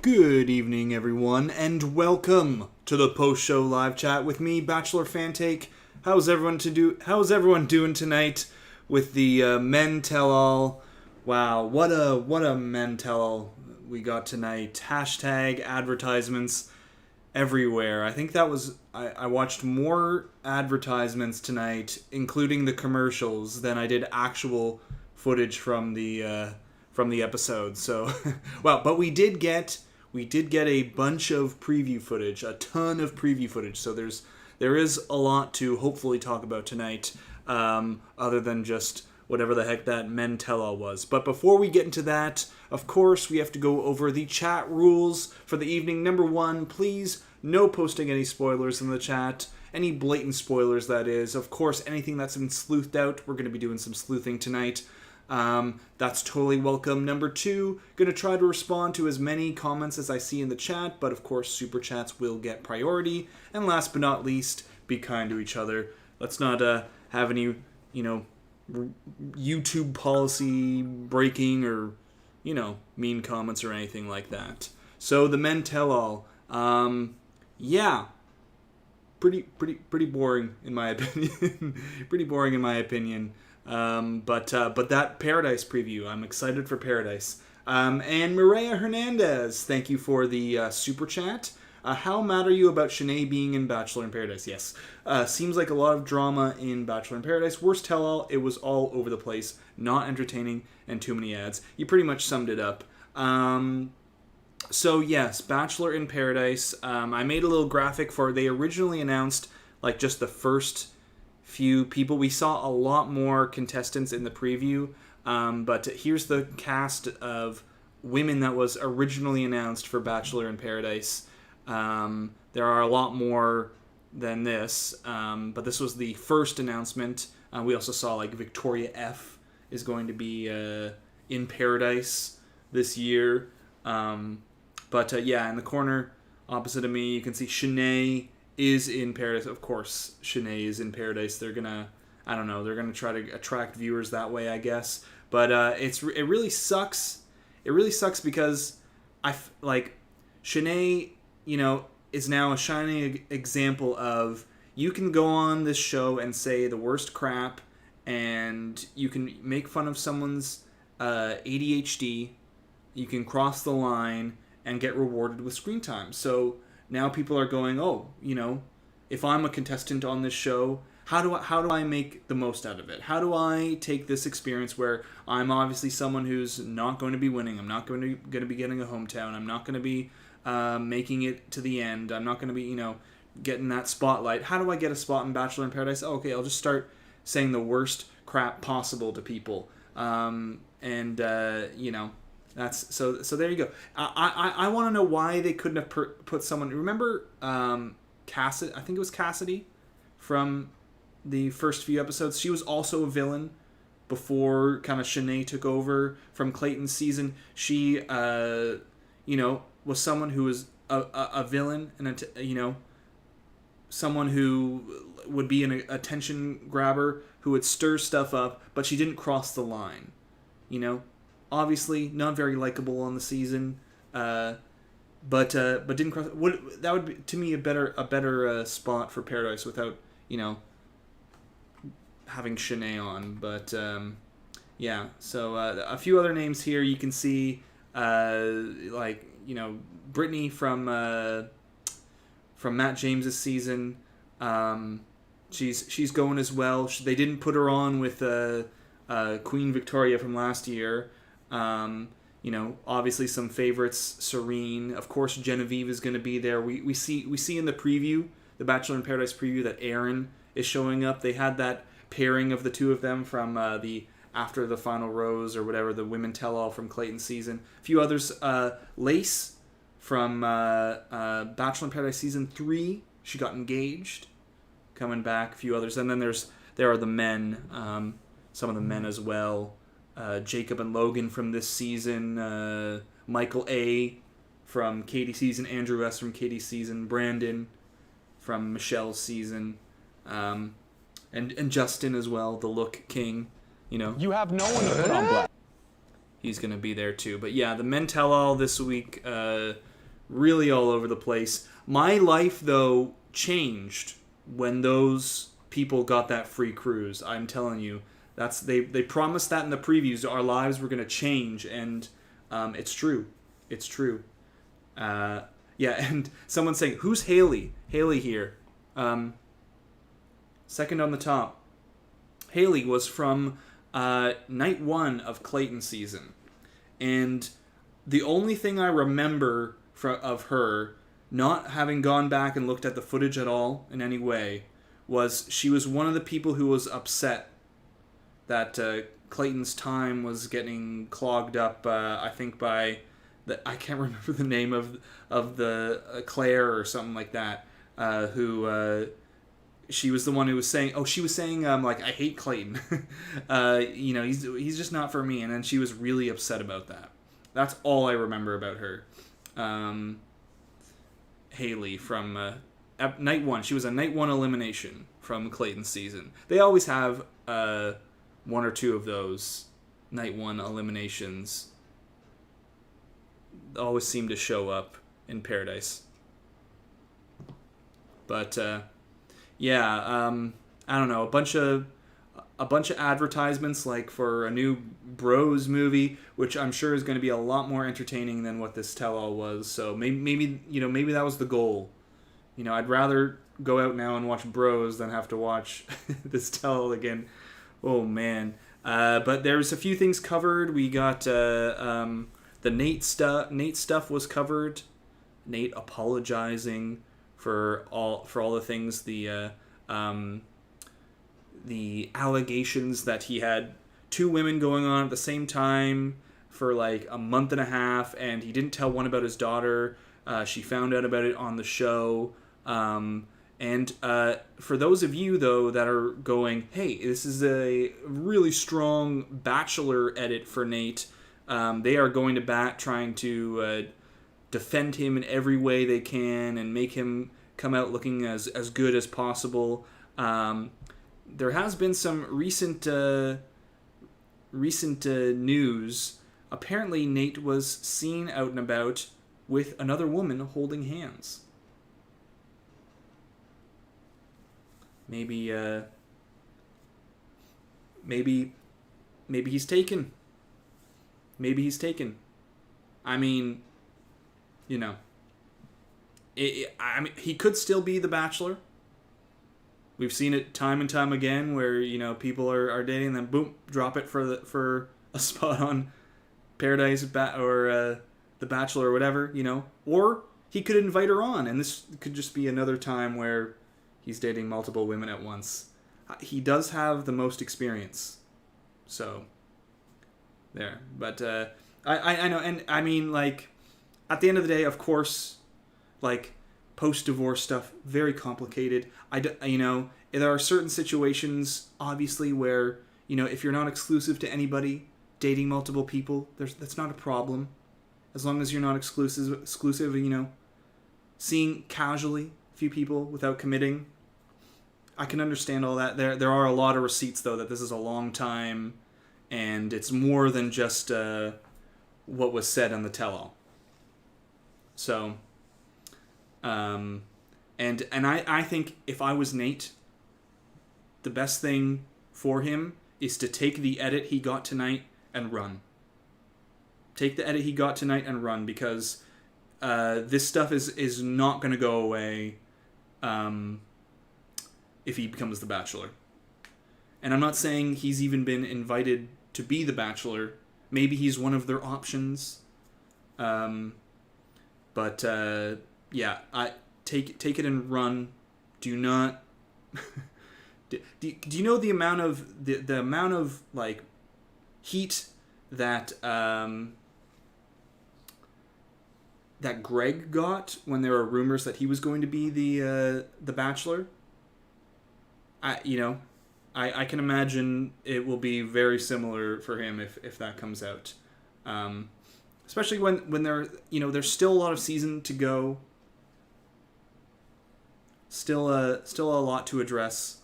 Good evening, everyone, and welcome to the post-show live chat with me, Bachelor Fantake. How's everyone doing tonight with the men tell-all? Wow, what a men tell-all we got tonight. Hashtag advertisements everywhere. I think that was I watched more advertisements tonight, including the commercials, than I did actual footage from the episode. So, well, but we did get a bunch of preview footage, a ton of preview footage. So there is a lot to hopefully talk about tonight, other than just whatever the heck that men tell-all was. But before we get into that, of course, we have to go over the chat rules for the evening. Number one, please, no posting any spoilers in the chat. Any blatant spoilers, that is. Of course, anything that's been sleuthed out, we're going to be doing some sleuthing tonight. That's totally welcome. Number two, gonna try to respond to as many comments as I see in the chat, but of course super chats will get priority. And last but not least, be kind to each other. Let's not have any, YouTube policy breaking or, mean comments or anything like that. So the men tell all. Yeah. Pretty boring in my opinion. Pretty boring in my opinion. But that Paradise preview, I'm excited for Paradise. And Maria Hernandez, thank you for the super chat. How mad are you about Shanae being in Bachelor in Paradise? Yes. Seems like a lot of drama in Bachelor in Paradise. Worst tell-all, it was all over the place, not entertaining, and too many ads. You pretty much summed it up. So yes, Bachelor in Paradise. I made a little graphic they originally announced like just the first few people. We saw a lot more contestants in the preview, but here's the cast of women that was originally announced for Bachelor in Paradise. There are a lot more than this, but this was the first announcement. We also saw like Victoria F is going to be in Paradise this year. Yeah, in the corner opposite of me, you can see Shanae is in Paradise. Of course, Shanae is in Paradise. They're gonna try to attract viewers that way, I guess. But it really sucks. It really sucks because Shanae, is now a shining example of you can go on this show and say the worst crap, and you can make fun of someone's ADHD. You can cross the line and get rewarded with screen time. So now people are going, if I'm a contestant on this show, how do I make the most out of it? How do I take this experience where I'm obviously someone who's not going to be winning, I'm not going to be getting a hometown, I'm not going to be making it to the end, I'm not going to be, getting that spotlight. How do I get a spot in Bachelor in Paradise? Oh, okay, I'll just start saying the worst crap possible to people. That's so there you go. I want to know why they couldn't have put someone. Remember Cassidy? I think it was Cassidy from the first few episodes. She was also a villain before kind of Shanae took over from Clayton's season. She was someone who was a villain and someone who would be an attention grabber who would stir stuff up, but she didn't cross the line. Obviously, not very likable on the season, but didn't cross. That would be, to me, a better spot for Paradise without having Shanae on. But yeah, so a few other names here you can see, Brittany from Matt James's season. She's going as well. They didn't put her on with Queen Victoria from last year. Obviously some favorites, Serene, of course Genevieve is going to be there. We see in the preview, the Bachelor in Paradise preview, that Aaron is showing up. They had that pairing of the two of them from the After the Final Rose or whatever, the Women Tell All from Clayton's season. A few others, Lace from Bachelor in Paradise season 3, she got engaged, coming back. A few others, and then there are the men, some of the men as well. Jacob and Logan from this season, Michael A. from Katie's season, Andrew S. from Katie's season, Brandon from Michelle's season, and Justin as well, the Look King. You have no one to put on black. He's going to be there too. But yeah, the men tell all this week, really all over the place. My life, though, changed when those people got that free cruise. I'm telling you, they promised that in the previews. Our lives were going to change, and it's true. It's true. Yeah, and someone's saying, who's Haley? Haley here. Second on the top. Haley was from night 1 of Clayton season. And the only thing I remember of her, not having gone back and looked at the footage at all in any way, was she was one of the people who was upset that Clayton's time was getting clogged up, I think by... I can't remember the name of the Claire or something like that, who she was the one who was saying, she was saying, like, I hate Clayton. He's just not for me. And then she was really upset about that. That's all I remember about her. Haley from night 1. She was a night 1 elimination from Clayton's season. They always have 1 or 2 of those night 1 eliminations. Always seem to show up in Paradise. But I don't know, a bunch of advertisements, like for a new Bros movie, which I'm sure is going to be a lot more entertaining than what this tell-all was. So maybe that was the goal. I'd rather go out now and watch Bros than have to watch this tell-all again. Oh man. But there's a few things covered. We got the Nate stuff was covered. Nate apologizing for all the things, the allegations that he had 2 women going on at the same time for like a month and a half, and he didn't tell one about his daughter. She found out about it on the show. And for those of you, though, that are going, hey, this is a really strong Bachelor edit for Nate, they are going to bat, trying to defend him in every way they can and make him come out looking as good as possible. There has been some recent news. Apparently, Nate was seen out and about with another woman holding hands. Maybe he's taken. Maybe he's taken. I mean, he could still be the Bachelor. We've seen it time and time again where, people are dating and then boom, drop it for a spot on Paradise or The Bachelor or whatever, Or he could invite her on, and this could just be another time where he's dating multiple women at once. He does have the most experience. So, there. But I know, and I mean, like, at the end of the day, of course, like, post-divorce stuff, very complicated. There are certain situations, obviously, where, if you're not exclusive to anybody, dating multiple people, that's not a problem. As long as you're not exclusive, seeing casually a few people without committing, I can understand all that. There are a lot of receipts, though, that this is a long time, and it's more than just what was said on the tell-all. So, and I think if I was Nate, the best thing for him is to take the edit he got tonight and run. Take the edit he got tonight and run, because this stuff is not going to go away if he becomes the Bachelor. And I'm not saying he's even been invited to be the Bachelor. Maybe he's one of their options. But yeah, take it and run. Do not. do you know the amount of the amount of like heat that that Greg got when there were rumors that he was going to be the Bachelor? I can imagine it will be very similar for him if that comes out. Especially when there's still a lot of season to go. Still a lot to address.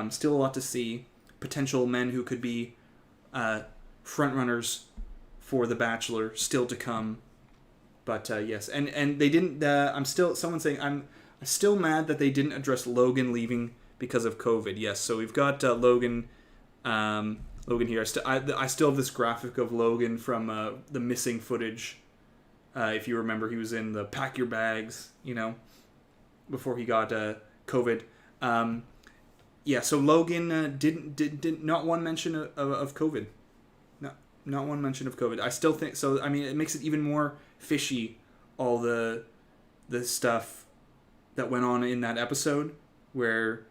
Still a lot to see. Potential men who could be front runners for The Bachelor still to come. But yes, and they didn't. I'm still someone saying I'm still mad that they didn't address Logan leaving because of COVID. Yes, so we've got Logan. Logan here. I still have this graphic of Logan from the missing footage. If you remember, he was in the pack your bags, before he got COVID. Yeah, so Logan did not one mention of COVID. Not one mention of COVID. I still think so. I mean, it makes it even more fishy. All the stuff that went on in that episode, where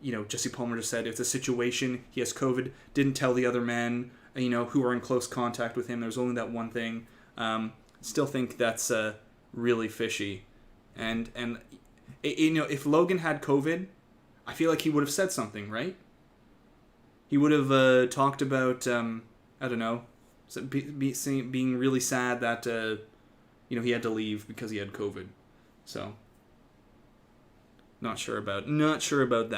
Jesse Palmer just said it's a situation. He has COVID. Didn't tell the other men, who are in close contact with him. There's only that one thing. Still think that's really fishy, and if Logan had COVID, I feel like he would have said something, right? He would have talked about I don't know. Being really sad that he had to leave because he had COVID. So not sure about that. Not sure about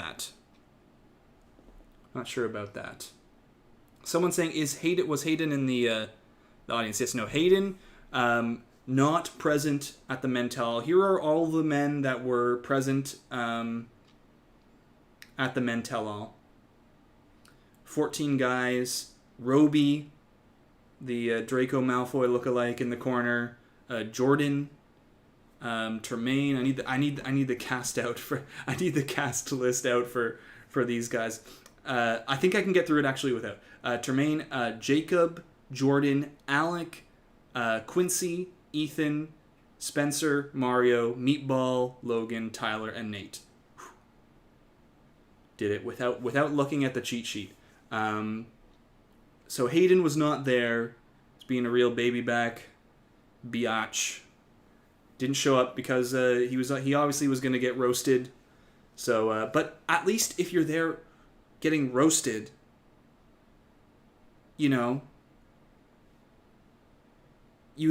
that. Someone saying was Hayden in the audience? Yes, no. Hayden not present at the men tell. Here are all the men that were present at the men tell all. 14 guys. Roby, the Draco Malfoy lookalike in the corner, Jordan, Tremaine. I need the cast list out for these guys. I think I can get through it actually without Tremaine, Jacob, Jordan, Alec, Quincy, Ethan, Spencer, Mario, Meatball, Logan, Tyler, and Nate. Whew. Did it without looking at the cheat sheet. So Hayden was not there. He's being a real baby back biatch. Didn't show up because he obviously was going to get roasted. So, but at least if you're there getting roasted, you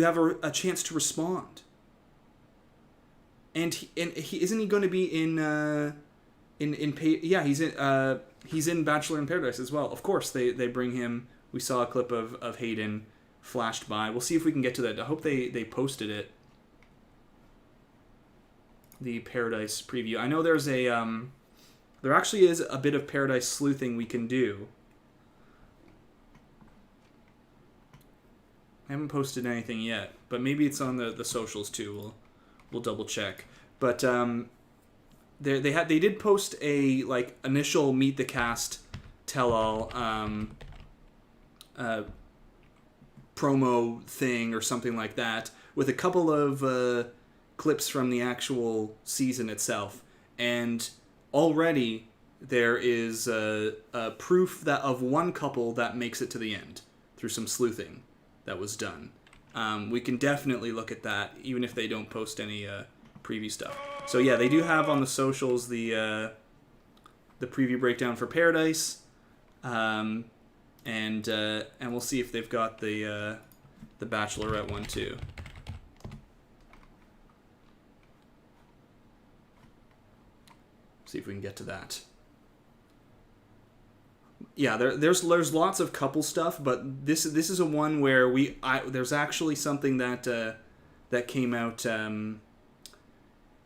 have a chance to respond. And he isn't he going to be he's in Bachelor in Paradise as well. Of course, they bring him. We saw a clip of Hayden flashed by. We'll see if we can get to that. I hope they posted it. The Paradise preview. I know there's there actually is a bit of Paradise sleuthing we can do. I haven't posted anything yet, but maybe it's on the socials too. We'll double check. But they did post a initial meet the cast tell all promo thing or something like that with a couple of clips from the actual season itself, and already there is proof that of one couple that makes it to the end through some sleuthing that was done. We can definitely look at that even if they don't post any preview stuff. So yeah, they do have on the socials the preview breakdown for Paradise, and we'll see if they've got the Bachelorette one too. See if we can get to that. Yeah, there's lots of couple stuff, but this is a one where there's actually something that came out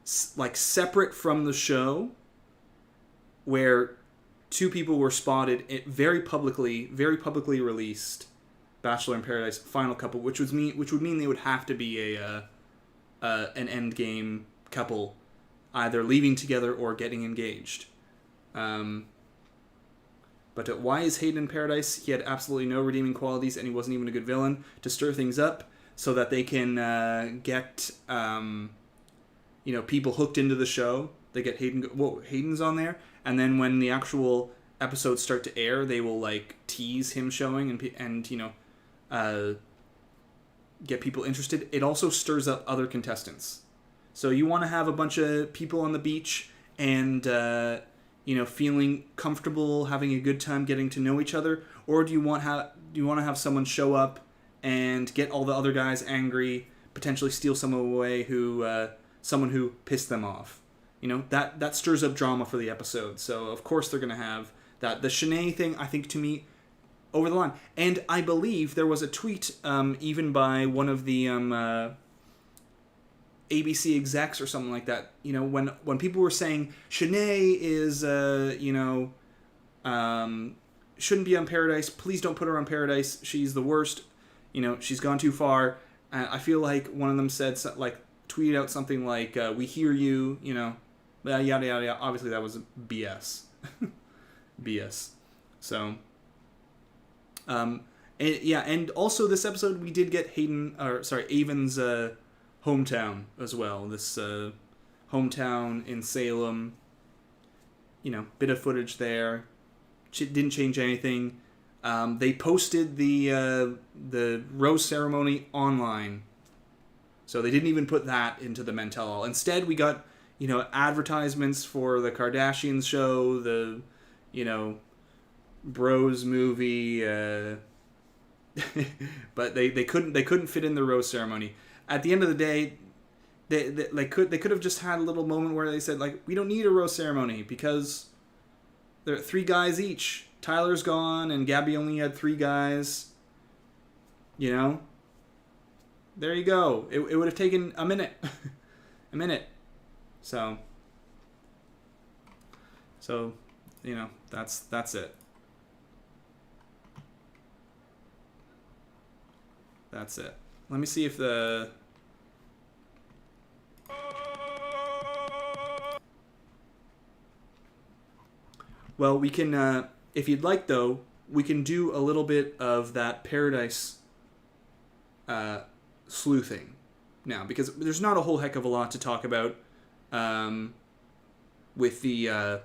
separate from the show, where two people were spotted very publicly released Bachelor in Paradise final couple, which would mean they would have to be an end game couple, either leaving together or getting engaged. But why is Hayden in Paradise? He had absolutely no redeeming qualities, and he wasn't even a good villain. To stir things up so that they can get people hooked into the show. They get Hayden. Whoa, Hayden's on there, and then when the actual episodes start to air, they will tease him showing and get people interested. It also stirs up other contestants. So you want to have a bunch of people on the beach and feeling comfortable, having a good time, getting to know each other, or do you want to have someone show up and get all the other guys angry, potentially steal someone away someone who pissed them off? That stirs up drama for the episode. So of course they're gonna have that. The Shanae thing, I think, to me, over the line. And I believe there was a tweet even by one of the ABC execs or something like that. You know, when people were saying Shanae is, shouldn't be on Paradise. Please don't put her on Paradise. She's the worst. You know, she's gone too far. I feel like one of them said, like, tweeted out something like, we hear you, you know, yada, yada, yada. Obviously, that was BS. BS. So, and also this episode, we did get Avon's hometown as well. This hometown in Salem. You know, bit of footage there. Didn't change anything. They posted the rose ceremony online, so they didn't even put that into the Men Tell All. Instead, we got, you know, advertisements for the Kardashians show, the, you know, Bros movie, but they couldn't fit in the rose ceremony. At the end of the day, they could have just had a little moment where they said, like, we don't need a rose ceremony because there are 3 guys each. Tyler's gone, and Gabby only had 3 guys. You know? There you go. It would have taken a minute. A minute. So, you know, that's it. That's it. Let me see if the... Well, we can... if you'd like, though, we can do a little bit of that Paradise sleuthing now, because there's not a whole heck of a lot to talk about with the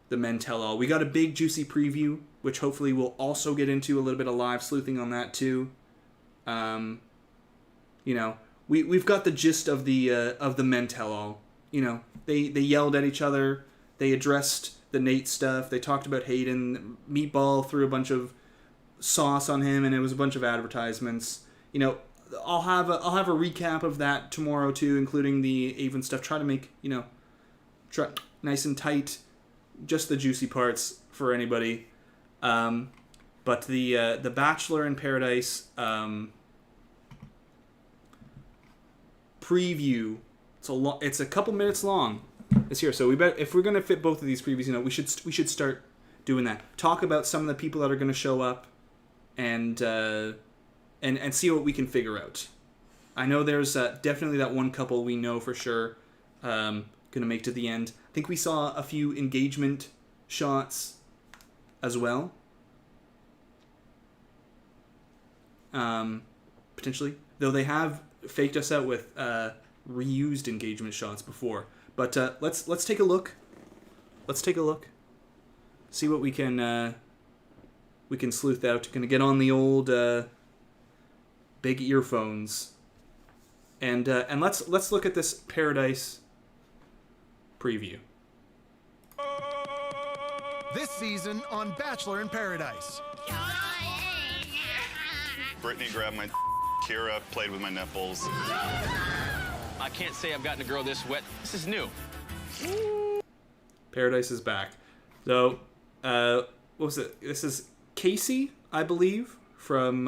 Men Tell All. We got a big, juicy preview, which hopefully we'll also get into a little bit of live sleuthing on that, too. You know, we've got the gist of the Men Tell All. You know, they yelled at each other. They addressed the Nate stuff. They talked about Hayden. Meatball threw a bunch of sauce on him, and it was a bunch of advertisements. You know, I'll have a recap of that tomorrow too, including the Avon stuff. Try to make, you know, nice and tight, just the juicy parts for anybody. But the Bachelor in Paradise preview. It's a couple minutes long. Is here, so if we're gonna fit both of these previews, you know, we should start doing that. Talk about some of the people that are gonna show up, and see what we can figure out. I know there's definitely that one couple we know for sure gonna make to the end. I think we saw a few engagement shots as well. Potentially, though they have faked us out with reused engagement shots before. But let's take a look. Let's take a look. See what we can sleuth out. Gonna get on the old big earphones, and let's look at this Paradise preview. This season on Bachelor in Paradise. Brittany grabbed my Kira played with my nipples. I can't say I've gotten a girl this wet. This is new. Paradise is back. So, what was it? This is Casey, I believe, from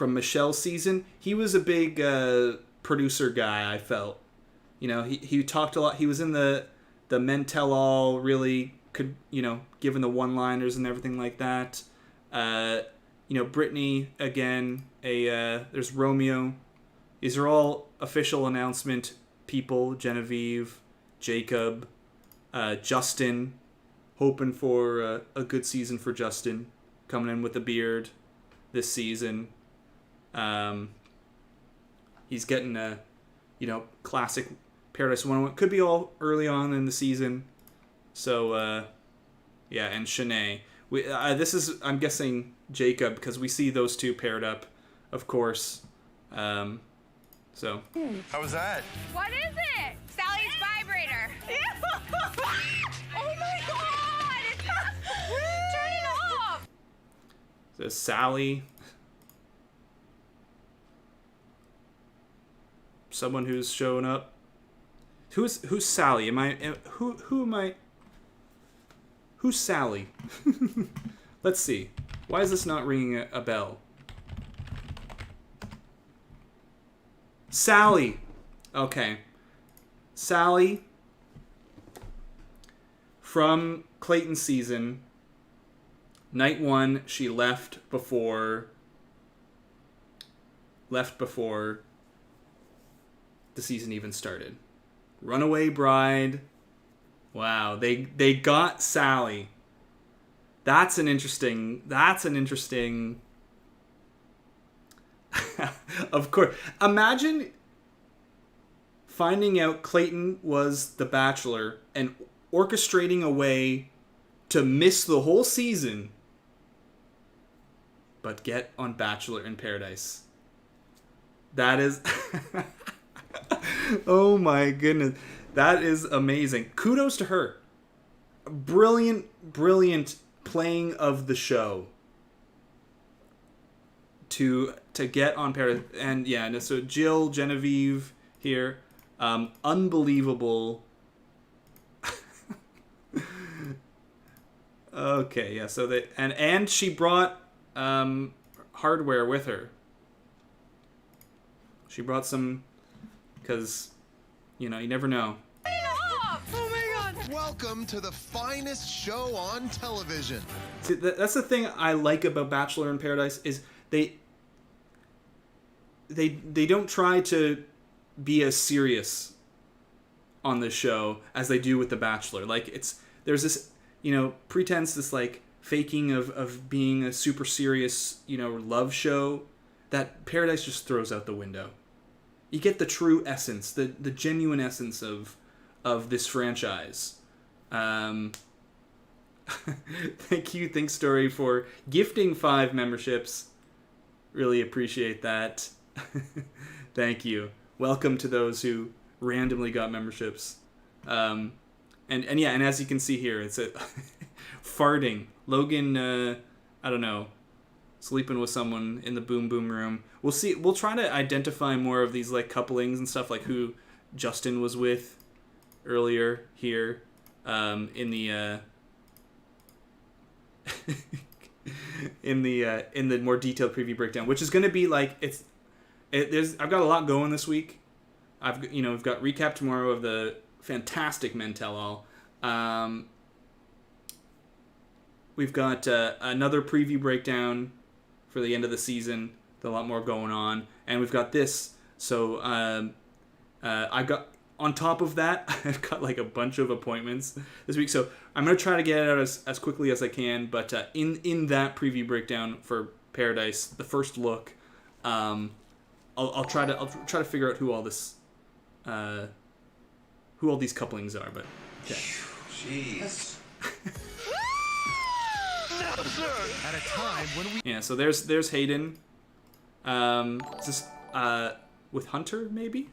Michelle's season. He was a big producer guy, I felt. You know, he talked a lot. He was in the Men Tell All, really could, you know, given the one-liners and everything like that. You know, Brittany, again, there's Romeo. These are all official announcement people. Genevieve, Jacob, Justin. Hoping for a good season for Justin. Coming in with a beard this season. He's getting a, you know, classic Paradise 101. Could be all early on in the season. So, yeah, and Shanae. This is, I'm guessing, Jacob, because we see those two paired up, of course. So. How was that? What is it? Sally's vibrator. Oh my god! Turn it off! So Sally. Someone who's showing up. Who's Sally? Who am I? Who's Sally? Let's see. Why is this not ringing a bell? Sally. Okay. Sally from Clayton's season. Night 1, she left before the season even started. Runaway bride. Wow, they got Sally. That's an interesting of course. Imagine finding out Clayton was the Bachelor and orchestrating a way to miss the whole season but get on Bachelor in Paradise. That is oh my goodness. That is amazing. Kudos to her. Brilliant playing of the show to get on Paradise. And yeah, so Jill, Genevieve here, unbelievable. Okay, yeah, so they and she brought hardware with her. She brought some, because you never know. Oh my God! Welcome to the finest show on television. See, that's the thing I like about Bachelor in Paradise is they don't try to be as serious on the show as they do with The Bachelor. Like, there's this, pretense, this like faking of being a super serious, love show that Paradise just throws out the window. You get the true essence, the genuine essence of this franchise. Thank you, Think Story, for gifting 5 memberships. Really appreciate that. Thank you. Welcome to those who randomly got memberships. And as you can see here, it's a farting. Logan, I don't know, sleeping with someone in the boom boom room. We'll see. We'll try to identify more of these like couplings and stuff, like who Justin was with earlier here in the in the more detailed preview breakdown, which is going to be like I've got a lot going this week. We've got recap tomorrow of the fantastic Men Tell All. We've got another preview breakdown for the end of the season. There's a lot more going on, and we've got this. So I've got, on top of that, I've got like a bunch of appointments this week. So I'm gonna try to get it out as quickly as I can. But in that preview breakdown for Paradise, the first look, I'll try to figure out who all these couplings are. But okay. Jeez. At a time when we Yeah, so there's Hayden. Is this with Hunter maybe?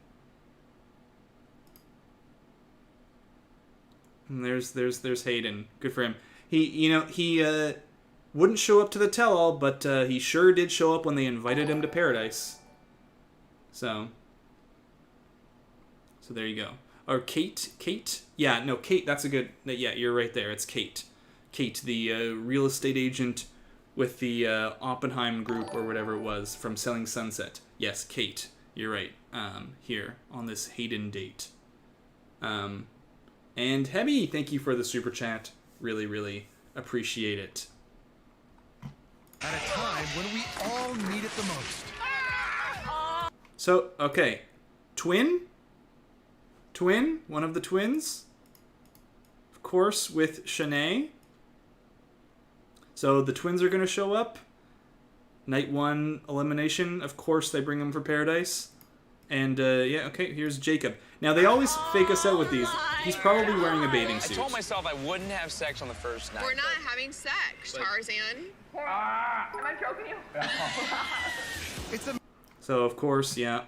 And there's Hayden. Good for him. He wouldn't show up to the tell-all, but he sure did show up when they invited him to Paradise. So there you go. Or Kate? Yeah, no, Kate, that's a good... Yeah, you're right there. It's Kate. Kate, the real estate agent with the Oppenheim group or whatever it was from Selling Sunset. Yes, Kate, you're right. Here on this Hayden date. And Hemi, thank you for the super chat. Really, really appreciate it. at a time when we all need it the most. So, okay. Twin, one of the twins. Of course, with Shanae. So the twins are going to show up. Night 1 elimination. Of course, they bring them for Paradise. And, yeah, okay, here's Jacob. Now, they always fake us out with these. He's probably wearing a bathing suit. I told myself I wouldn't have sex on the first night. We're not having sex, Tarzan. Am I choking you? It's a So, of course, yeah.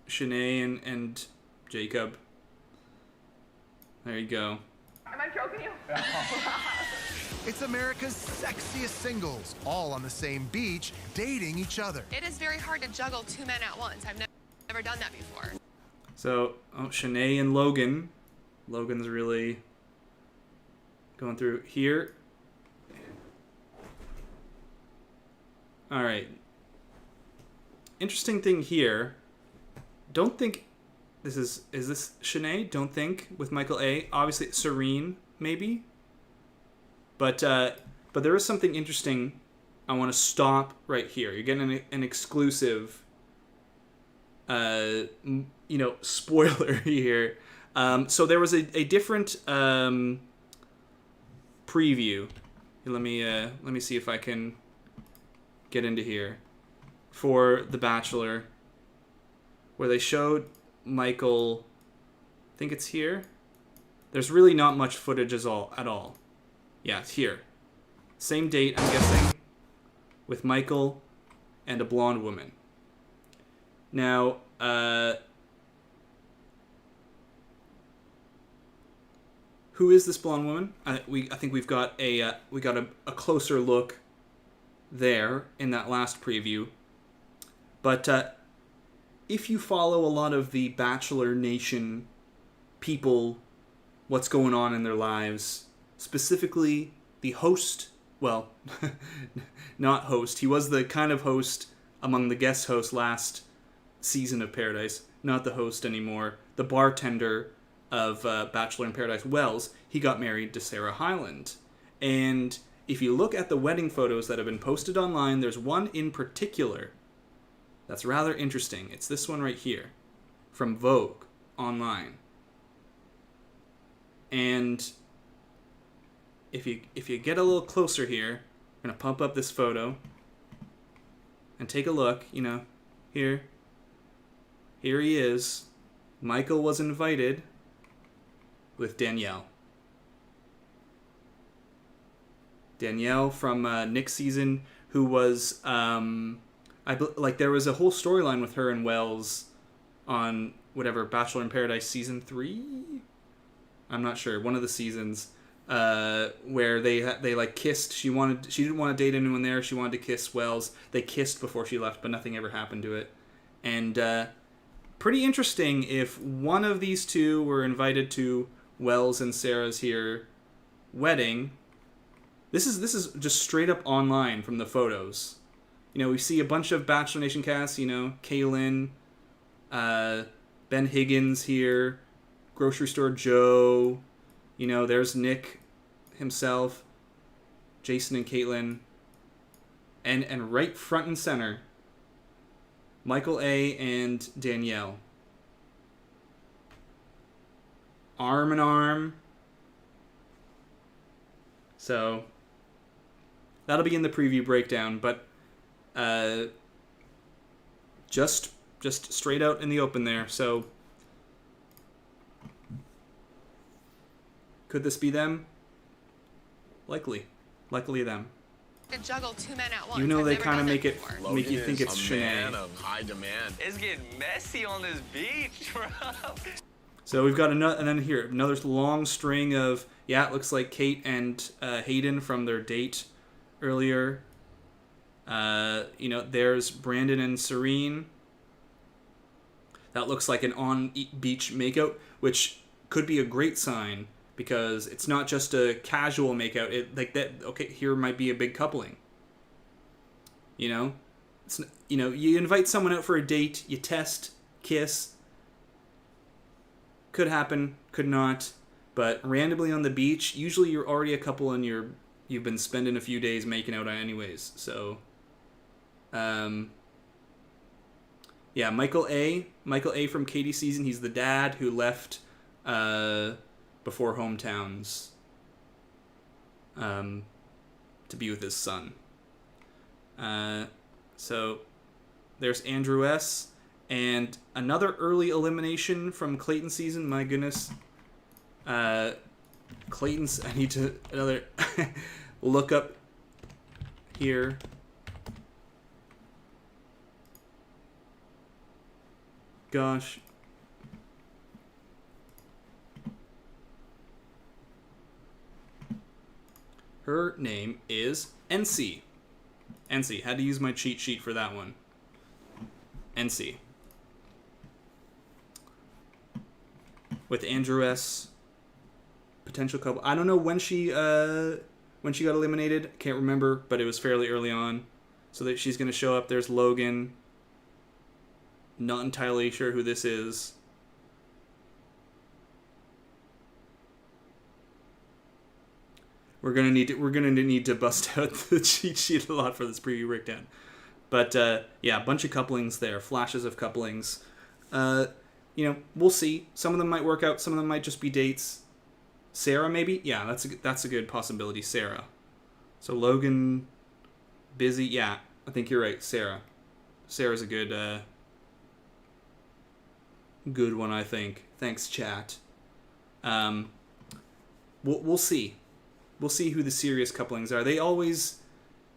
Shanae and Jacob. There you go. Am I choking you? It's America's sexiest singles, all on the same beach, dating each other. It is very hard to juggle 2 men at once. I've never done that before. So, Shanae and Logan. Logan's really going through here. Alright. interesting thing here. Don't think is this Shanae? Don't think with Michael A. Obviously Serene maybe. But there is something interesting. I want to stop right here. You're getting an exclusive, spoiler here. So there was a different preview. Let me see if I can get into here for The Bachelor, where they showed Michael. I think it's here. There's really not much footage at all. Yeah, it's here. Same date, I'm guessing, with Michael and a blonde woman. Now, who is this blonde woman? I think we got a closer look there in that last preview. But if you follow a lot of the Bachelor Nation people, what's going on in their lives, specifically the host, well, not host, he was the kind of host among the guest hosts last season of Paradise, not the host anymore, the bartender of Bachelor in Paradise, Wells, he got married to Sarah Hyland. And if you look at the wedding photos that have been posted online, there's one in particular that's rather interesting. It's this one right here from Vogue online. And if you get a little closer here, I'm going to pump up this photo and take a look, here he is. Michael was invited with Danielle. Danielle from Nick's season, who was, there was a whole storyline with her and Wells on whatever, Bachelor in Paradise season 3? I'm not sure, one of the seasons, where they kissed. She didn't want to date anyone there. She wanted to kiss Wells. They kissed before she left, but nothing ever happened to it. And pretty interesting if one of these two were invited to Wells and Sarah's wedding. This is just straight up online from the photos. We see a bunch of Bachelor Nation cast. Kaylin, Ben Higgins here, Grocery Store Joe. There's Nick himself, Jason and Caitlin, and right front and center, Michael A. and Danielle. Arm in arm. So, that'll be in the preview breakdown, but just straight out in the open there. So, could this be them? Likely them. To juggle 2 men at once. They I've kind of never make done it that before. make you think it's Logan is a man Shanae. of high demand. It's getting messy on this beach, bro. So we've got another, and then here another long string of it looks like Kate and Hayden from their date earlier. There's Brandon and Serene. That looks like an on-beach makeout, which could be a great sign because it's not just a casual makeout. Okay, here might be a big coupling. You invite someone out for a date, you test, kiss. Could happen, could not, but randomly on the beach, usually you're already a couple and you've been spending a few days making out anyways. So, Michael A from Katie's season, he's the dad who left before hometowns to be with his son. So there's Andrew S. And another early elimination from Clayton's season. My goodness. Clayton's, I need to another look up here. Gosh. Her name is NC. NC. Had to use my cheat sheet for that one. NC. With Andrew S. Potential couple. I don't know when she got eliminated. Can't remember, but it was fairly early on. So that she's going to show up. There's Logan. Not entirely sure who this is. We're gonna need to bust out the cheat sheet a lot for this preview breakdown. But yeah, a bunch of couplings there, flashes of couplings. We'll see. Some of them might work out. Some of them might just be dates. Sarah, maybe? Yeah, that's a good possibility. Sarah. So Logan, busy. Yeah, I think you're right. Sarah. Sarah's a good one, I think. Thanks, chat. We'll see. We'll see who the serious couplings are. They always,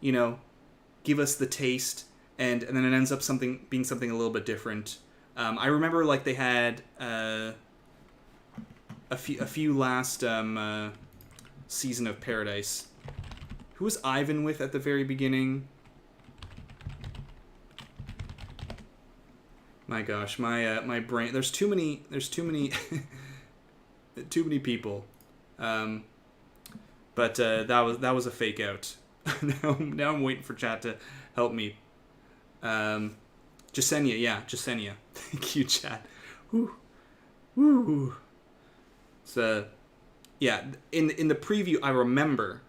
give us the taste, and then it ends up being something a little bit different. I remember like they had a few last season of Paradise. Who was Ivan with at the very beginning? My gosh, my brain. There's too many too many people. But that was a fake out. now I'm waiting for chat to help me. Jasenia, yeah, Jasenia. Thank you, chat. Woo. So, yeah, in the preview, I remember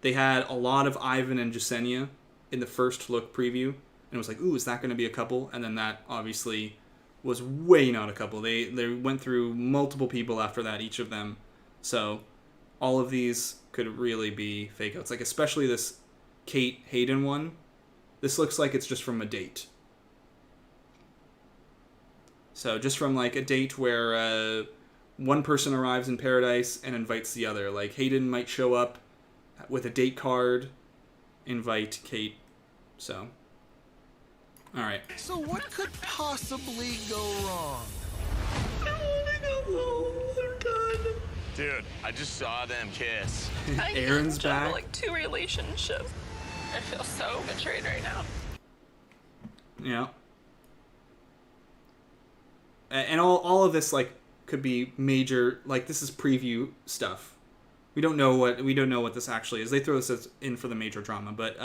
they had a lot of Ivan and Jasenia in the first look preview, and it was like, ooh, is that going to be a couple? And then that obviously was way not a couple. They went through multiple people after that, each of them. So all of these could really be fake outs. Like, especially this Kate Hayden one. This looks like it's just from a date. So just from, like, a date where one person arrives in Paradise and invites the other. Like, Hayden might show up with a date card, invite Kate. So, all right. So what could possibly go wrong? Dude, I just saw them kiss. Aaron's back. Like 2 relationships. I feel so betrayed right now. Yeah. And all of this, like, could be major, like, this is preview stuff. We don't know what this actually is. They throw this in for the major drama, but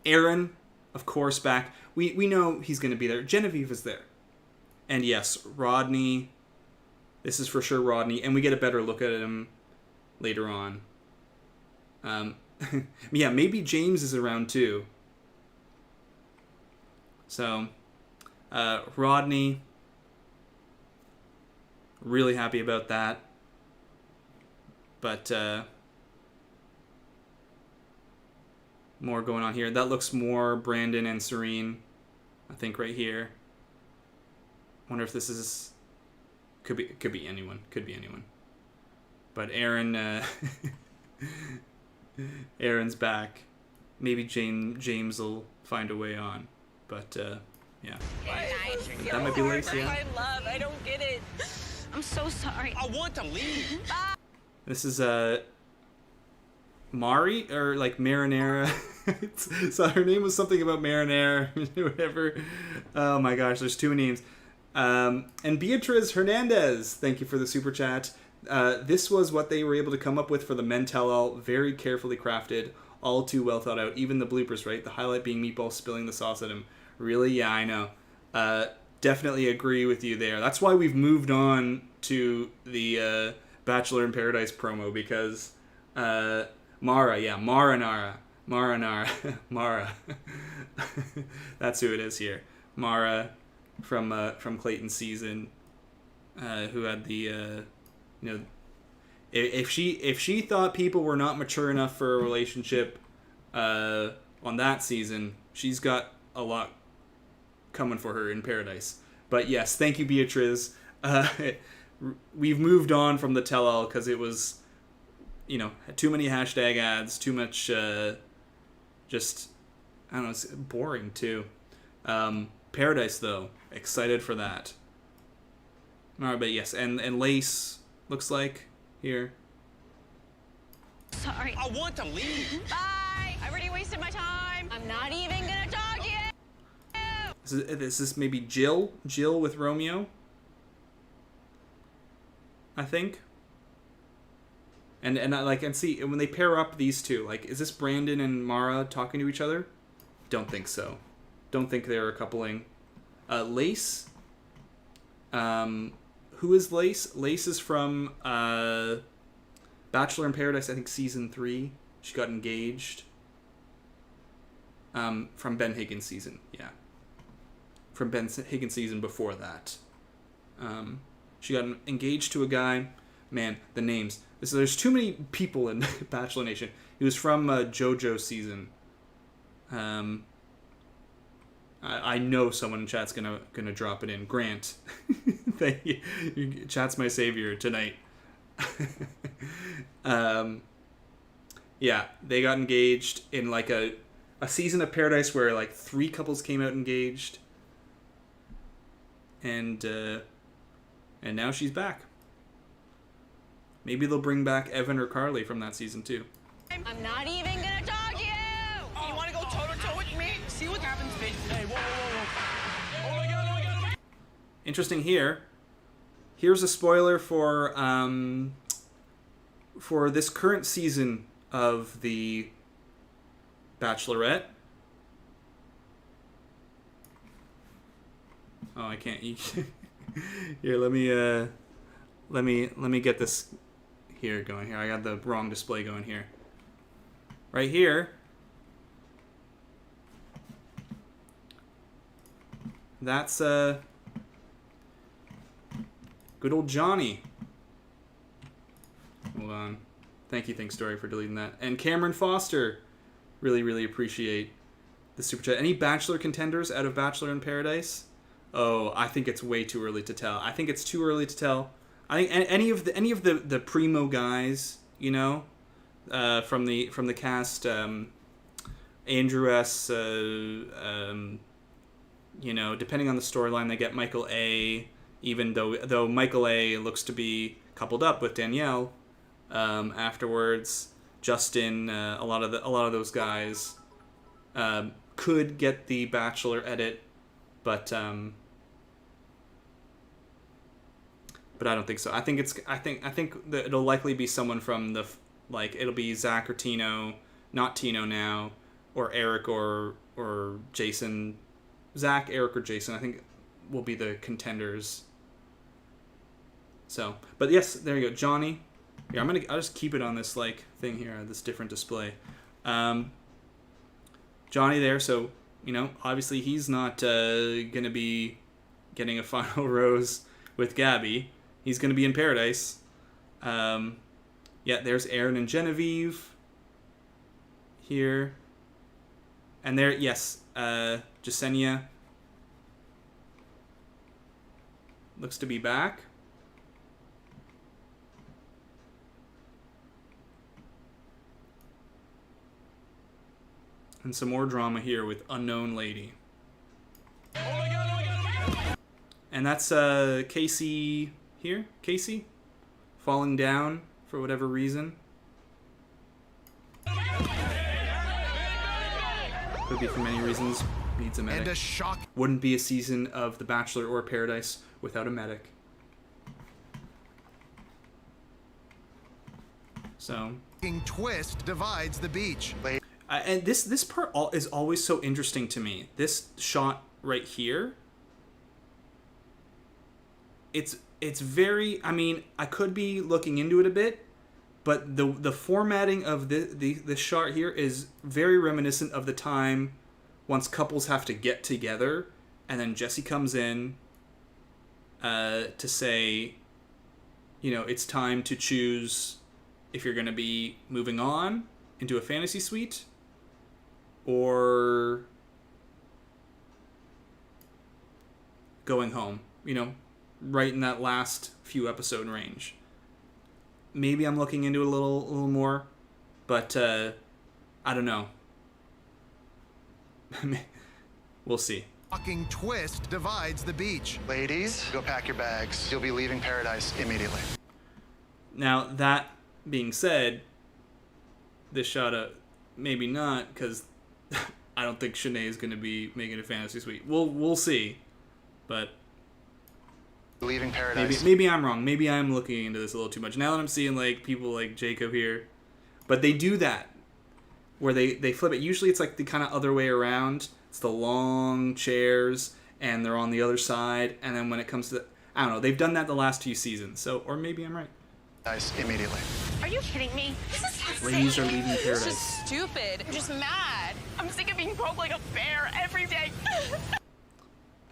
Aaron, of course, back. We know he's going to be there. Genevieve is there. And yes, Rodney. This is for sure Rodney, and we get a better look at him later on. Yeah, maybe James is around too. So, Rodney, really happy about that. But, more going on here. That looks more Brandon and Serene, I think, right here. Wonder if this is... Could be anyone. Could be anyone. But Aaron, Aaron's back. Maybe James will find a way on. But, yeah. That might be Lace, yeah. My love, I don't get it. I'm so sorry. I want to leave. This is, Mari, or, like, Marinara. So her name was something about Marinara, whatever. Oh my gosh, there's too many names. And Beatriz Hernandez, thank you for the super chat. This was what they were able to come up with for the men tell-all. Very carefully crafted, all too well thought out. Even the bloopers, right? The highlight being Meatball spilling the sauce at him. Really? Yeah, I know. Definitely agree with you there. That's why we've moved on to the Bachelor in Paradise promo, because Mara, yeah, Marinara. Mara. That's who it is here. Mara from Clayton's season, who had the if she thought people were not mature enough for a relationship on that season, she's got a lot coming for her in Paradise. But yes, thank you, Beatriz. We've moved on from the tell-all because it was, too many hashtag ads, too much, just, I don't know, it's boring too. Paradise, though, excited for that. All right, but yes, and Lace looks like here. Sorry. I want to leave. Bye. I already wasted my time. I'm not even gonna talk to you. Is this maybe Jill with Romeo? I think. And see when they pair up these two, like, is this Brandon and Mara talking to each other? Don't think so. Don't think they're a coupling. Lace. Who is Lace? Lace is from Bachelor in Paradise, I think season 3. She got engaged. From Ben Higgins season, yeah. From Ben Higgins season before that. She got engaged to a guy. Man, the names. There's too many people in Bachelor Nation. He was from JoJo season. I know someone in chat's gonna drop it in. Grant. Thank you. Chat's my savior tonight. Yeah, they got engaged in like a season of Paradise where like 3 couples came out engaged. And now she's back. Maybe they'll bring back Evan or Carly from that season too. I'm not even gonna dog you! You want to go toe-to-toe with me? See what happens, bitch. Hey, whoa, whoa, whoa. Oh my god, oh my god, oh my god. Interesting here. Here's a spoiler for this current season of the Bachelorette. Oh, I can't. Here, let me get this here going here. I got the wrong display going here. Right here. That's good old Johnny. Hold on. Thank you, Think Story, for deleting that. And Cameron Foster. Really, really appreciate the super chat. Any Bachelor contenders out of Bachelor in Paradise? Oh, I think it's way too early to tell. I think it's too early to tell. I think any of the primo guys, you know, from the cast, Andrew S. You know, depending on the storyline, they get Michael A. Even though Michael A. looks to be coupled up with Danielle, afterwards, Justin, a lot of those guys could get the Bachelor edit, but I don't think so. I think that it'll likely be someone from the it'll be Zach or Tino, not Tino now, or Eric or Jason. Zach, Eric, or Jason, I think, will be the contenders. So, but yes, there you go, Johnny. Yeah, I'll just keep it on this thing here, this different display. Johnny there, so you know, obviously he's not gonna be getting a final rose with Gabby. He's gonna be in Paradise. Yeah, there's Aaron and Genevieve here, and there, yes, Jasenia looks to be back. And some more drama here with Unknown Lady. Oh my god, oh my god, oh my god. And that's Casey here. Casey falling down for whatever reason. Could be for many reasons. Needs a medic. And a shock. Wouldn't be a season of The Bachelor or Paradise without a medic. So. Twist divides the beach. And this part is always so interesting to me. This shot right here. It's very. I mean, I could be looking into it a bit, but the formatting of the shot here is very reminiscent of the time once couples have to get together, and then Jesse comes in to say, you know, it's time to choose if you're going to be moving on into a fantasy suite or going home, you know, right in that last few episode range. Maybe I'm looking into it a little more, but I don't know. We'll see. Shocking twist divides the beach. Ladies, go pack your bags. You'll be leaving Paradise immediately. Now, that being said, this shot maybe not, because I don't think Shanae is going to be making a fantasy suite. We'll see, but Leaving Paradise. maybe I'm wrong. Maybe I'm looking into this a little too much. Now that I'm seeing people like Jacob here, but they do that where they flip it. Usually it's like the kind of other way around. It's the long chairs, and they're on the other side, and then when it comes to I don't know, they've done that the last few seasons, so, or maybe I'm right. Immediately. Are you kidding me? This is Ladies are leaving It's paradise. just stupid. I'm just mad. I'm sick of being broke like a bear every day.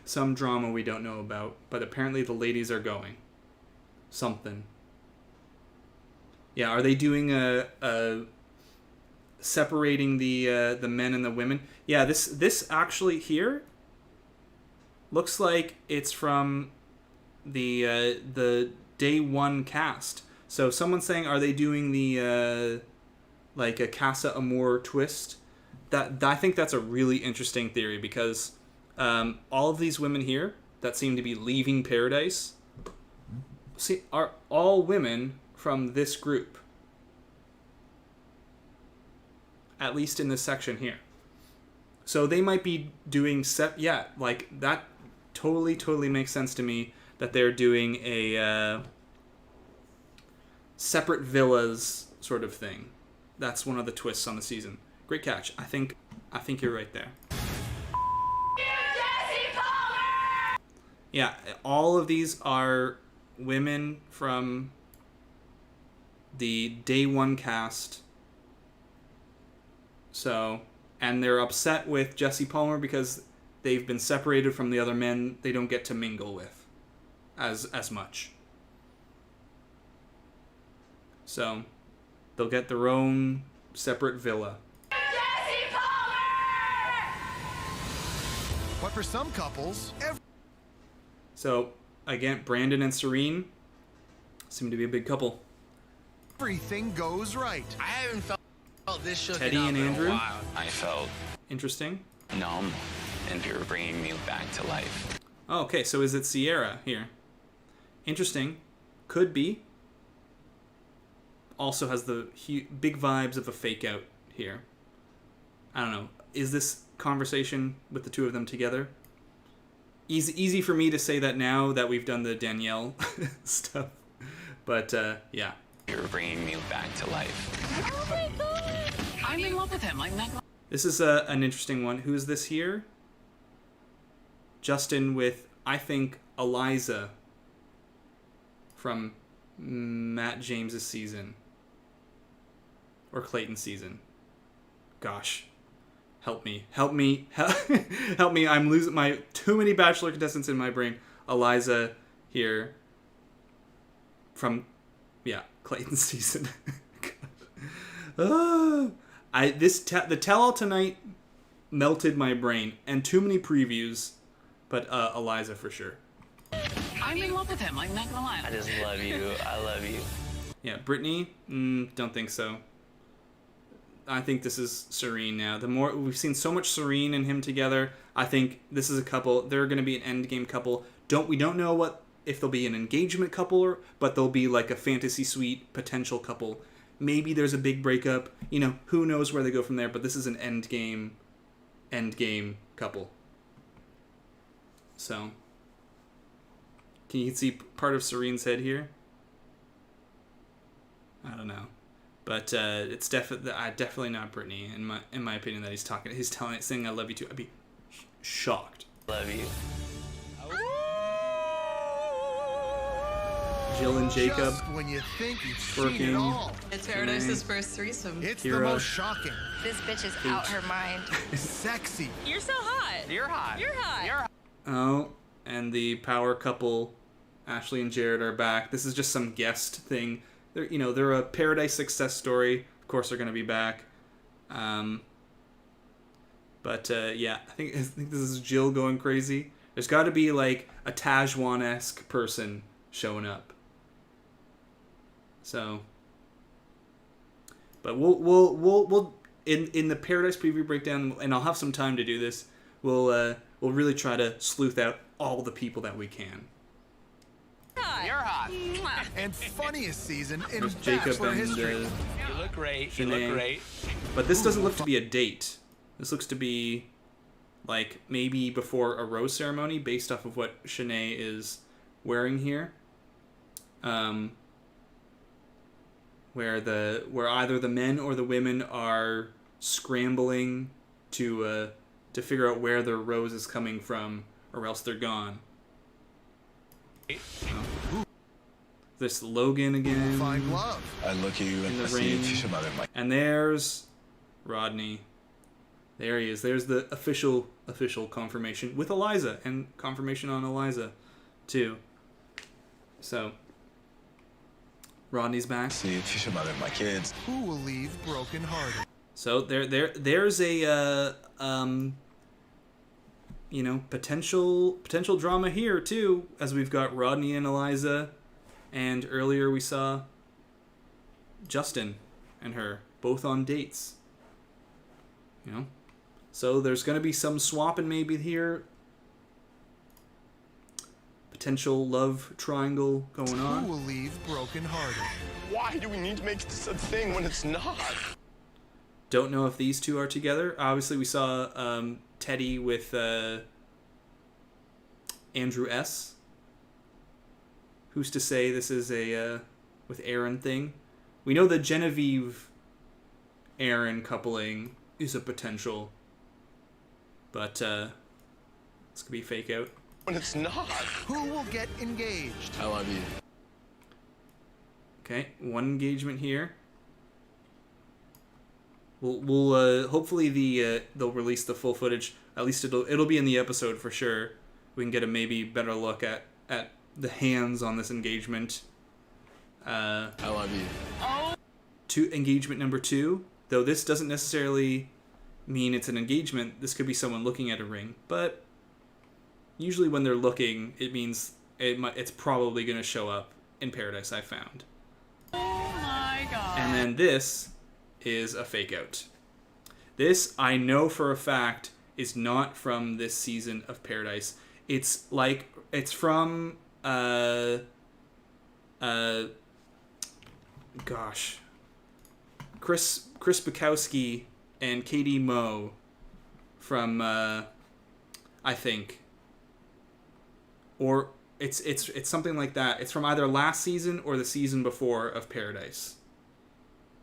Some drama we don't know about, but apparently the ladies are going. Something. Yeah, are they doing a separating the men and the women? Yeah, this actually here looks like it's from the day one cast. So someone's saying, are they doing the like a Casa Amor twist? That I think that's a really interesting theory, because all of these women here that seem to be leaving paradise are all women from this group. At least in this section here. So they might be doing like that totally makes sense to me, that they're doing a separate villas sort of thing. That's one of the twists on the season. Great catch. I think you're right there. Yeah, all of these are women from the day one cast. So, and they're upset with Jesse Palmer because they've been separated from the other men they don't get to mingle with as much. So, they'll get their own separate villa. But for some couples, So, again, Brandon and Serene seem to be a big couple. everything goes right. I haven't felt this shook Teddy up and in a Andrew? while. I felt Interesting. numb, and you were bringing me back to life. Oh, okay, so is it Sierra here? Interesting. Could be. Also has the big vibes of a fake out here. I don't know. Is this conversation with the two of them together? Easy for me to say that now that we've done the Danielle stuff. But, yeah. You were bringing me back to life. Oh my god! I'm in love with him. Like, not This is an interesting one. Who is this here? Justin with, I think, Eliza from Matt James's season. Or Clayton's season. Gosh. Help me. Help me. Help me. I'm losing my... Too many Bachelor contestants in my brain. Eliza here. From... Yeah, Clayton's season. The tell-all tonight melted my brain. And too many previews. But Eliza for sure. I'm in love with him. Like, not gonna lie. I just love you. I love you. Yeah, Brittany? Don't think so. I think this is Serene now. The more we've seen so much Serene and him together, I think this is a couple. They're going to be an end game couple. We don't know if they'll be an engagement couple, but they'll be like a fantasy suite potential couple. Maybe there's a big breakup. You know, who knows where they go from there? But this is an end game couple. So, can you see part of Serene's head here? I don't know. But it's definitely not Brittany in my opinion that he's saying I love you too. I'd be shocked. Love you. Jill and Jacob Just when you think you've seen working. it all, It's Paradise's first threesome. it's Kira. the most shocking, This bitch is out her mind. sexy, You're so hot. You're hot. You're hot. You're hot. Oh, and the power couple, Ashley and Jared, are back. This is just some guest thing. They're a Paradise success story. Of course, they're going to be back. But yeah, I think this is Jill going crazy. There's got to be like a Tajwan-esque person showing up. So, but we'll in the Paradise preview breakdown, and I'll have some time to do this. We'll really try to sleuth out all the people that we can. You're hot. and funniest season in There's Jacob Bachelor and history. You look great. You Shanae. look great. But this doesn't look to be a date. This looks to be like maybe before a rose ceremony, based off of what Shanae is wearing here. Where either the men or the women are scrambling to figure out where their rose is coming from, or else they're gone. This Logan again. Fine glove. I look at you in and the I see a ring. fisherman in my... And there's Rodney. There he is. There's the official confirmation with Eliza, and confirmation on Eliza too. So Rodney's back. See a fisherman in my kids. Who will leave broken-hearted? So there's a potential drama here too, as we've got Rodney and Eliza, and earlier we saw Justin and her both on dates. So there's going to be some swapping maybe here. Potential love triangle going on. Who will leave broken-hearted? Why do we need to make this a thing when it's not? Don't know if these two are together. Obviously, we saw Teddy with Andrew S. Who's to say this is a with Aaron thing? We know the Genevieve Aaron coupling is a potential, but this could be fake out. When it's not. Who will get engaged? I love you. Okay, one engagement here. We'll hopefully they'll release the full footage. At least it'll be in the episode for sure. We can get a maybe better look at the hands on this engagement. I love you. Engagement number 2. Though this doesn't necessarily mean it's an engagement. This could be someone looking at a ring, but usually when they're looking, it means it's probably going to show up in Paradise, I found. Oh my god. And then this is a fake out. This, I know for a fact, is not from this season of Paradise. It's from Chris Bukowski and Katie Moe from I think, or it's something like that. It's from either last season or the season before of Paradise.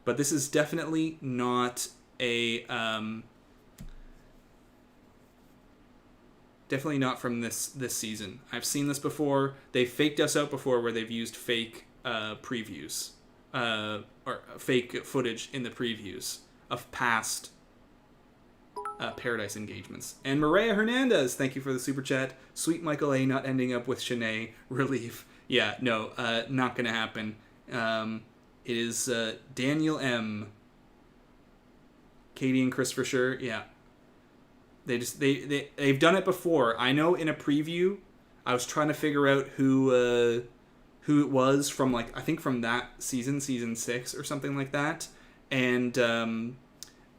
But this is definitely not a definitely not from this season. I've seen this before. They've faked us out before, where they've used fake previews or fake footage in the previews of past Paradise engagements. And Maria Hernandez, thank you for the super chat. Sweet Michael A not ending up with Shanae. Relief. Yeah, no, not gonna happen. It is Daniel M. Katie and Chris for sure. Yeah. They've done it before. I know in a preview, I was trying to figure out who it was from, like, I think from that season 6 or something like that, and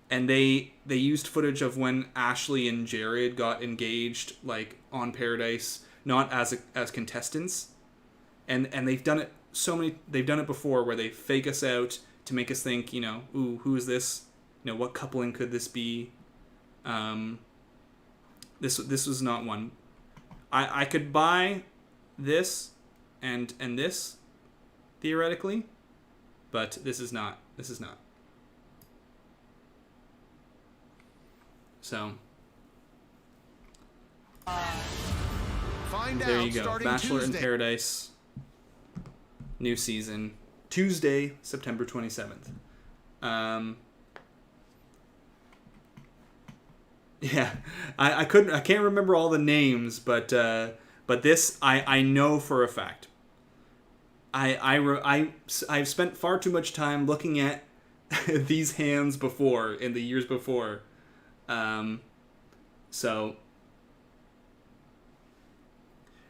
they used footage of when Ashley and Jared got engaged, like on Paradise, not as contestants, and they've done it they've done it before where they fake us out to make us think, ooh, who is this? What coupling could this be? This was not one. I could buy this and this theoretically, but this is not. So Find there out you go. starting Bachelor Tuesday. in Paradise, new season, Tuesday, September 27th. Yeah, I can't remember all the names, but this I know for a fact. I've spent far too much time looking at these hands before, in the years before. So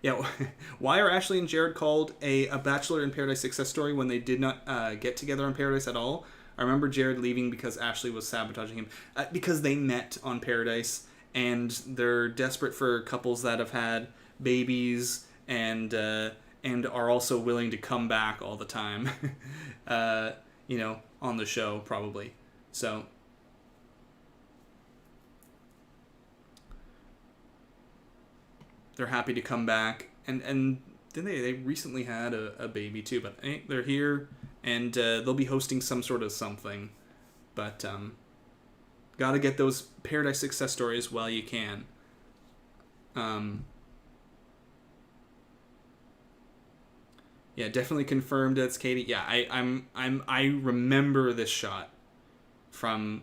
yeah, why are Ashley and Jared called a Bachelor in Paradise success story when they did not get together on Paradise at all? I remember Jared leaving because Ashley was sabotaging him. Because they met on Paradise, and they're desperate for couples that have had babies and are also willing to come back all the time, on the show, probably. So they're happy to come back. And then they recently had a baby too, but they're here. And they'll be hosting some sort of something. But gotta get those Paradise success stories while you can. Yeah, definitely confirmed that's Katie. Yeah, I remember this shot from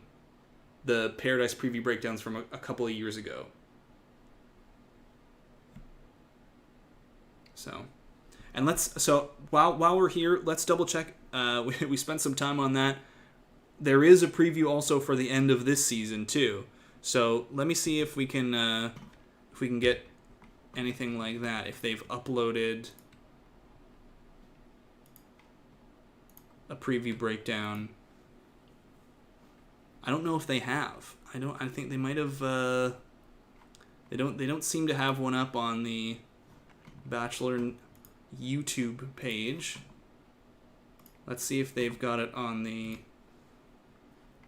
the Paradise preview breakdowns from a couple of years ago. So, and while we're here, let's double check. We spent some time on that. There is a preview also for the end of this season too. So let me see if we can get anything like that. If they've uploaded a preview breakdown. I don't know if they have. I think they might have. They don't seem to have one up on the Bachelor YouTube page. Let's see if they've got it on the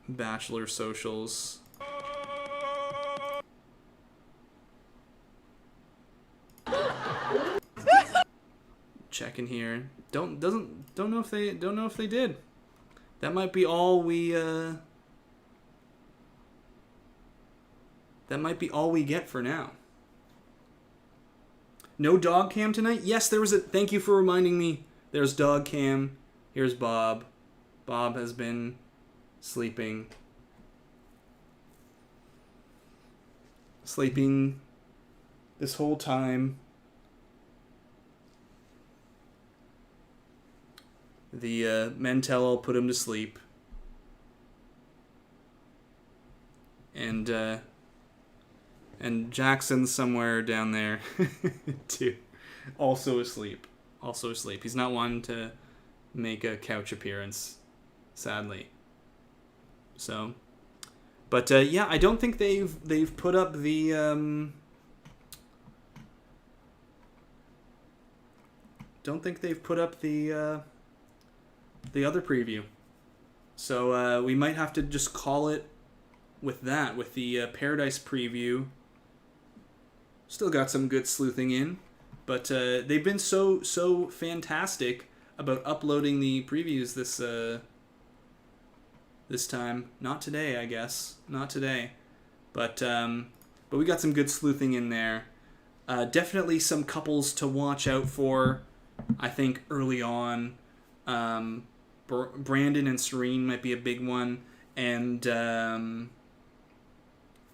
Bachelor socials. Checking here. Don't know if they did. That might be all we get for now. No dog cam tonight? Yes, there was a... Thank you for reminding me. There's dog cam. Here's Bob. Bob has been sleeping. Sleeping this whole time. The men tell all put him to sleep. And Jackson's somewhere down there too. Also asleep. He's not one to make a couch appearance, sadly. So, but yeah, I don't think they've put up the the other preview. So we might have to just call it with that, with the Paradise preview. Still got some good sleuthing in, but they've been so fantastic about uploading the previews this time. Not today, I guess. Not today. But we got some good sleuthing in there. Definitely some couples to watch out for, I think, early on. Brandon and Serene might be a big one. And,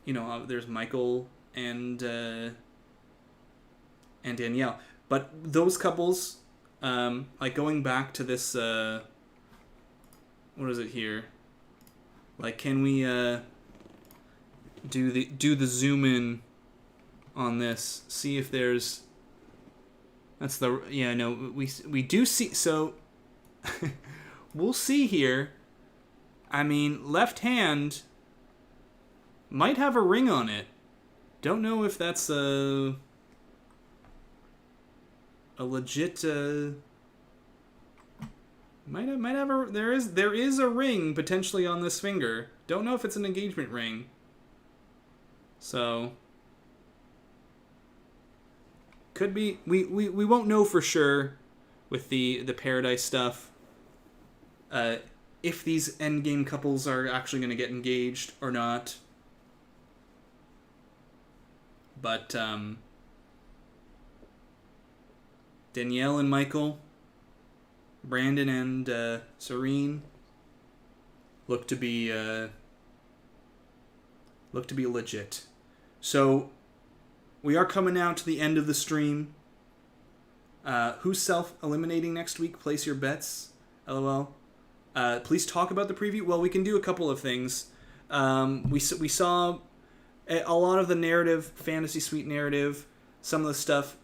there's Michael and Danielle. But those couples, like going back to this, what is it here? Like, can we do the zoom in on this? See if there's. That's the we do see. So we'll see here. I mean, left hand might have a ring on it. Don't know if that's a legit. Might have a. There is a ring potentially on this finger. Don't know if it's an engagement ring. So could be. We won't know for sure with the Paradise stuff. If these endgame couples are actually going to get engaged or not. But Danielle and Michael, Brandon and Serene look to be legit. So we are coming now to the end of the stream. Who's self-eliminating next week? Place your bets. LOL. Please talk about the preview. Well, we can do a couple of things. We saw a lot of the narrative, fantasy suite narrative. Some of the stuff.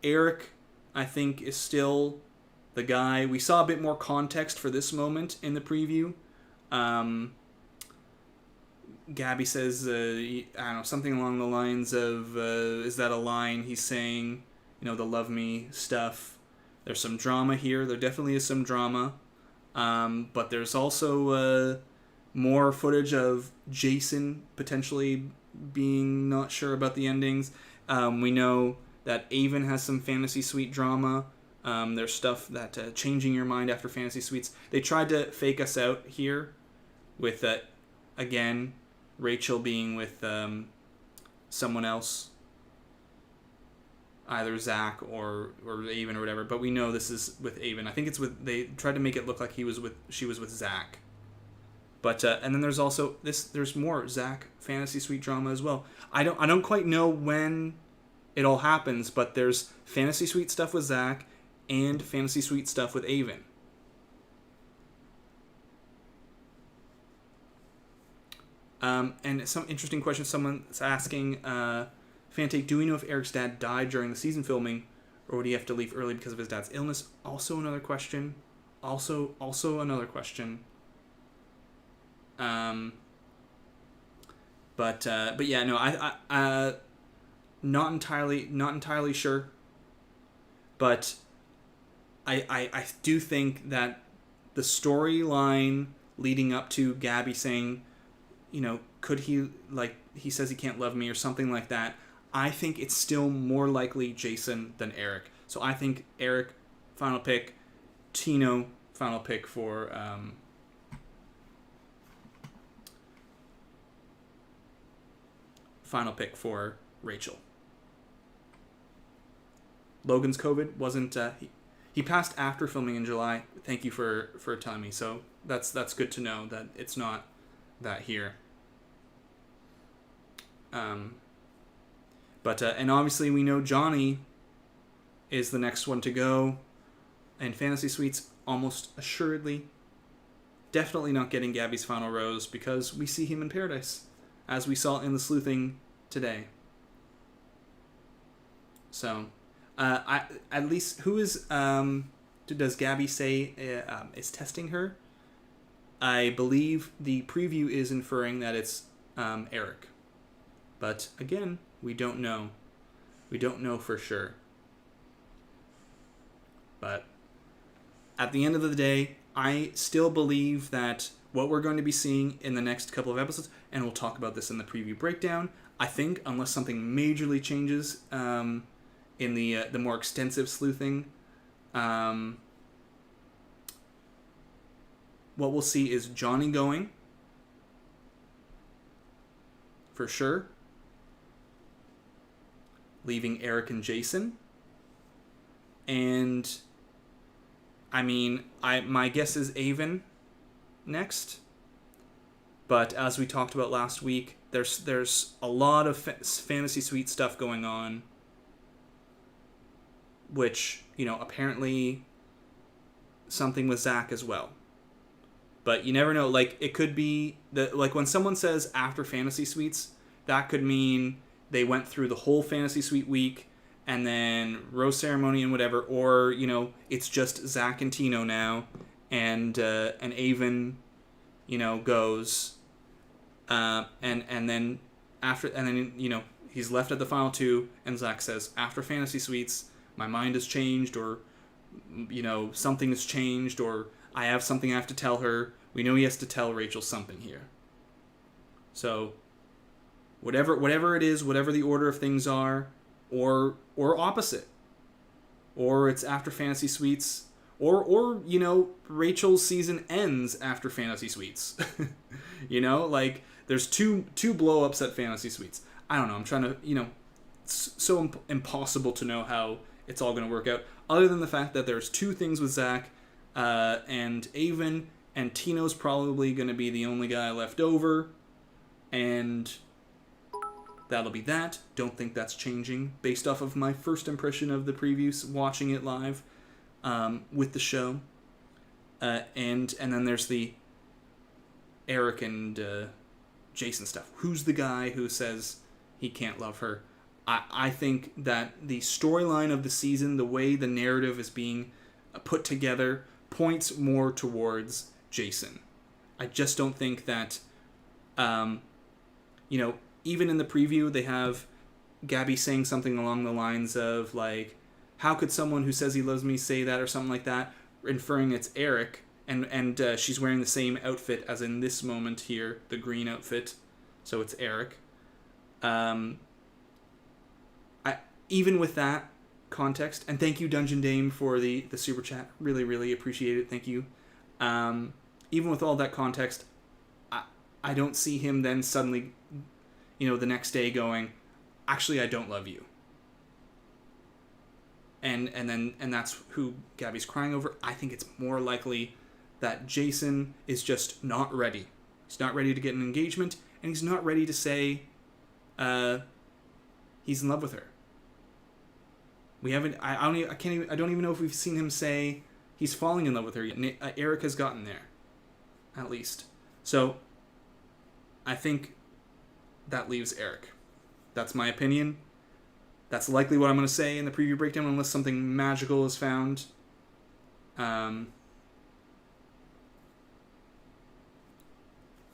Eric, I think, is still the guy. We saw a bit more context for this moment in the preview. Gabby says, I don't know, something along the lines of, is that a line he's saying? The love me stuff. There's some drama here. There definitely is some drama. But there's also more footage of Jason potentially being not sure about the endings. We know that Avon has some fantasy suite drama. There's stuff that changing your mind after fantasy suites. They tried to fake us out here with again, Rachel being with someone else. either Zach or Avon or whatever. But we know this is with Avon. I think it's with, they tried to make it look like she was with Zach. But and then there's also there's more Zach fantasy suite drama as well. I don't quite know when it all happens, but there's fantasy suite stuff with Zach and fantasy suite stuff with Avon. And some interesting questions. Someone's asking, Fantake, do we know if Eric's dad died during the season filming, or would he have to leave early because of his dad's illness? Also another question. Also another question. But yeah, no, I not entirely sure. But I do think that the storyline leading up to Gabby saying, you know, could he, like, he says he can't love me or something like that, I think it's still more likely Jason than Eric. So I think Eric, final pick. Tino, final pick for Rachel. Logan's COVID wasn't he passed after filming in July. Thank you for telling me. So that's good to know that it's not that here. But and obviously we know Johnny is the next one to go, and Fantasy Suites almost assuredly definitely not getting Gabby's final rose because we see him in Paradise, as we saw in the Sleuthing today. So, at least who is does Gabby say is testing her? I believe the preview is inferring that it's Eric, but again, we don't know. We don't know for sure. But at the end of the day, I still believe that what we're going to be seeing in the next couple of episodes, and we'll talk about this in the preview breakdown, I think, unless something majorly changes in the more extensive sleuthing, what we'll see is Johnny going, for sure, leaving Eric and Jason, and I mean, my guess is Avon next. But as we talked about last week, there's a lot of fantasy suite stuff going on, which, you know, apparently something with Zach as well. But you never know. Like, it could be that, like, when someone says after fantasy suites, that could mean they went through the whole fantasy suite week and then rose ceremony and whatever, or, you know, it's just Zach and Tino now, and Avon, you know, goes, and then after, and then, you know, he's left at the final two, and Zach says, after fantasy suites, my mind has changed, or, you know, something has changed, or I have something I have to tell her. We know he has to tell Rachel something here. So, whatever it is, whatever the order of things are, or opposite, or it's after fantasy suites, or you know, Rachel's season ends after fantasy suites. You know, like, there's two blow-ups at fantasy suites. I don't know, I'm trying to, you know, it's so impossible to know how it's all going to work out, other than the fact that there's two things with Zach and Avon, and Tino's probably going to be the only guy left over, and that'll be that. Don't think that's changing based off of my first impression of the previews, watching it live with the show. And then there's the Eric and Jason stuff. Who's the guy who says he can't love her? I think that the storyline of the season, the way the narrative is being put together, points more towards Jason. I just don't think that, you know, even in the preview, they have Gabby saying something along the lines of, like, how could someone who says he loves me say that, or something like that, inferring it's Eric, and she's wearing the same outfit as in this moment here, the green outfit, so it's Eric. Even with that context, and thank you, Dungeon Dame, for the super chat. Really, really appreciate it. Thank you. Even with all that context, I don't see him then suddenly, you know, the next day going, actually, I don't love you. and that's who Gabby's crying over. I think it's more likely that Jason is just not ready. He's not ready to get an engagement, and he's not ready to say he's in love with her. We haven't. I don't even know if we've seen him say he's falling in love with her yet. Eric has gotten there, at least. So I think that leaves Eric. That's my opinion. That's likely what I'm going to say in the preview breakdown, unless something magical is found. And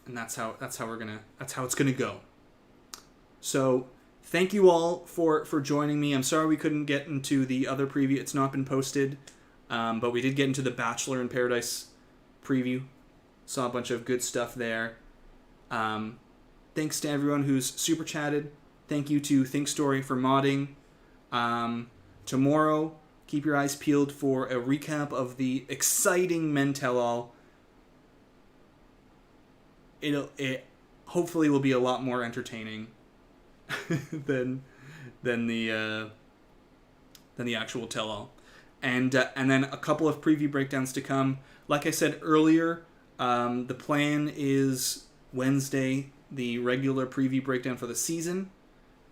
that's how it's gonna go. So thank you all for joining me. I'm sorry we couldn't get into the other preview. It's not been posted, but we did get into the Bachelor in Paradise preview. Saw a bunch of good stuff there. Thanks to everyone who's super chatted. Thank you to Think Story for modding. Tomorrow, keep your eyes peeled for a recap of the exciting Men Tell All. It hopefully will be a lot more entertaining than the actual Tell All, and then a couple of preview breakdowns to come. Like I said earlier, the plan is Wednesday. The regular preview breakdown for the season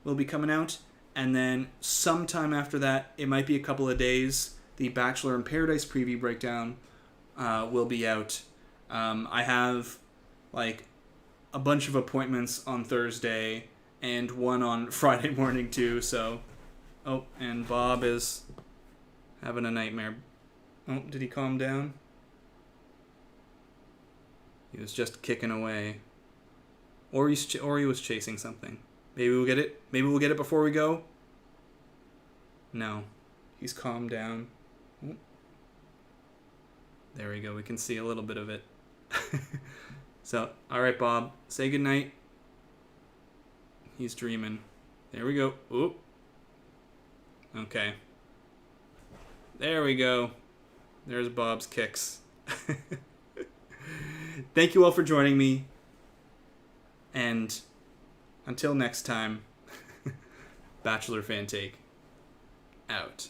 will be coming out, and then sometime after that, it might be a couple of days, the Bachelor in Paradise preview breakdown will be out. I have like a bunch of appointments on Thursday and one on Friday morning too, so and Bob is having a nightmare. Oh, did he calm down? He was just kicking away. Or he was chasing something. Maybe we'll get it. Maybe we'll get it before we go. No. He's calmed down. Oh. There we go. We can see a little bit of it. So, all right, Bob. Say goodnight. He's dreaming. There we go. Oop. Okay. There we go. There's Bob's kicks. Thank you all for joining me. And until next time, Bachelor Fan Take out.